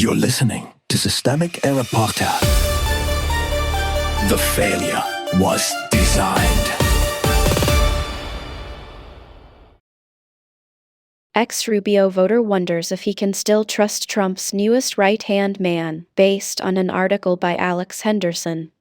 You're listening to Systemic Error Podcast. The failure was designed. Ex-Rubio voter wonders if he can still trust Trump's newest right-hand man, based on an article by Alex Henderson.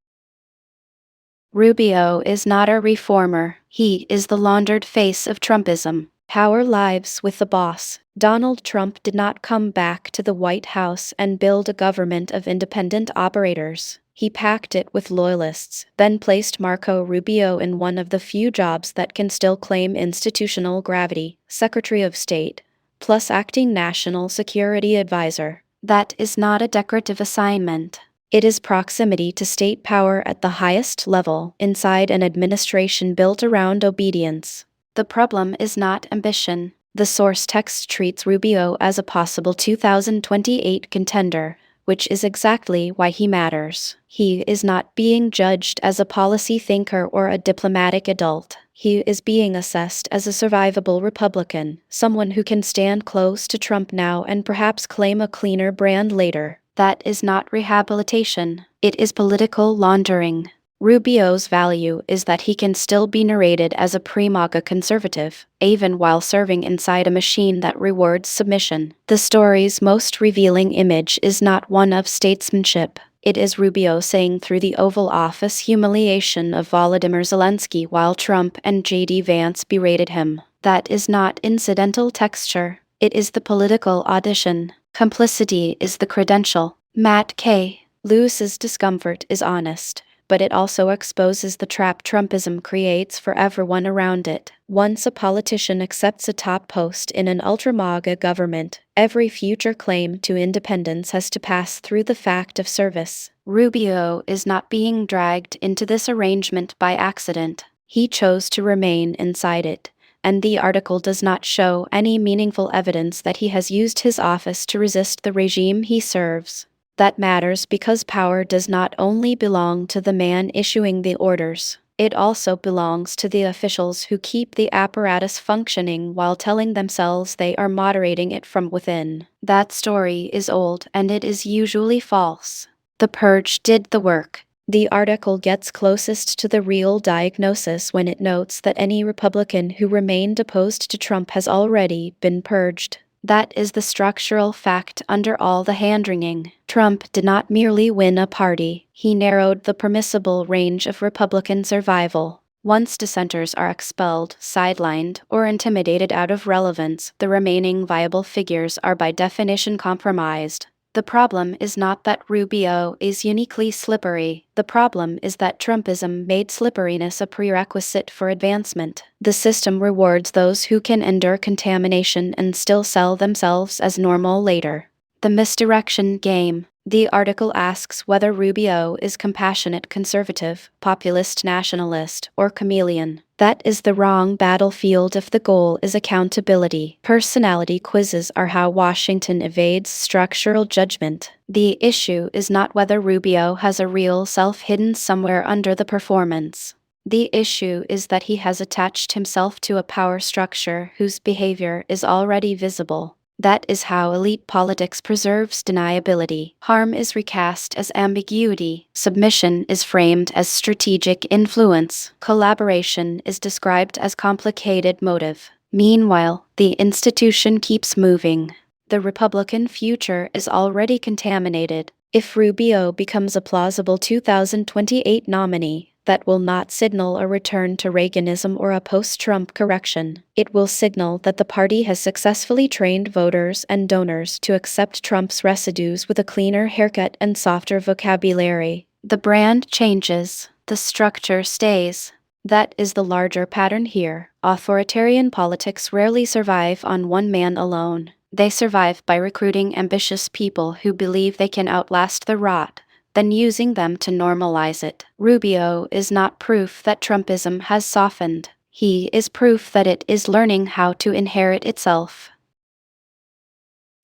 Rubio is not a reformer, he is the laundered face of Trumpism. Power lives with the boss. Donald Trump did not come back to the White House and build a government of independent operators. He packed it with loyalists, then placed Marco Rubio in one of the few jobs that can still claim institutional gravity, Secretary of State, plus acting National Security Advisor. That is not a decorative assignment. It is proximity to state power at the highest level, inside an administration built around obedience. The problem is not ambition. The source text treats Rubio as a possible 2028 contender, which is exactly why he matters. He is not being judged as a policy thinker or a diplomatic adult. He is being assessed as a survivable Republican, someone who can stand close to Trump now and perhaps claim a cleaner brand later. That is not rehabilitation. It is political laundering. Rubio's value is that he can still be narrated as a pre-MAGA conservative, even while serving inside a machine that rewards submission. The story's most revealing image is not one of statesmanship. It is Rubio saying through the Oval Office humiliation of Volodymyr Zelensky while Trump and J.D. Vance berated him. That is not incidental texture. It is the political audition. Complicity is the credential. Matt K. Lewis's discomfort is honest, but it also exposes the trap Trumpism creates for everyone around it. Once a politician accepts a top post in an ultra-MAGA government, every future claim to independence has to pass through the fact of service. Rubio is not being dragged into this arrangement by accident. He chose to remain inside it, and the article does not show any meaningful evidence that he has used his office to resist the regime he serves. That matters because power does not only belong to the man issuing the orders, it also belongs to the officials who keep the apparatus functioning while telling themselves they are moderating it from within. That story is old and it is usually false. The purge did the work. The article gets closest to the real diagnosis when it notes that any Republican who remained opposed to Trump has already been purged. That is the structural fact under all the hand-wringing. Trump did not merely win a party, he narrowed the permissible range of Republican survival. Once dissenters are expelled, sidelined, or intimidated out of relevance, the remaining viable figures are by definition compromised. The problem is not that Rubio is uniquely slippery. The problem is that Trumpism made slipperiness a prerequisite for advancement. The system rewards those who can endure contamination and still sell themselves as normal later. The misdirection game. The article asks whether Rubio is compassionate conservative, populist nationalist, or chameleon. That is the wrong battlefield if the goal is accountability. Personality quizzes are how Washington evades structural judgment. The issue is not whether Rubio has a real self hidden somewhere under the performance. The issue is that he has attached himself to a power structure whose behavior is already visible. That is how elite politics preserves deniability. Harm is recast as ambiguity. Submission is framed as strategic influence. Collaboration is described as complicated motive. Meanwhile, the institution keeps moving. The Republican future is already contaminated. If Rubio becomes a plausible 2028 nominee, that will not signal a return to Reaganism or a post-Trump correction. It will signal that the party has successfully trained voters and donors to accept Trump's residues with a cleaner haircut and softer vocabulary. The brand changes, the structure stays. That is the larger pattern here. Authoritarian politics rarely survive on one man alone. They survive by recruiting ambitious people who believe they can outlast the rot, then using them to normalize it. Rubio is not proof that Trumpism has softened. He is proof that it is learning how to inherit itself.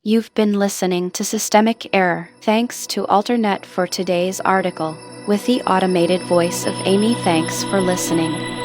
You've been listening to Systemic Error. Thanks to Alternet for today's article. With the automated voice of Amy, thanks for listening.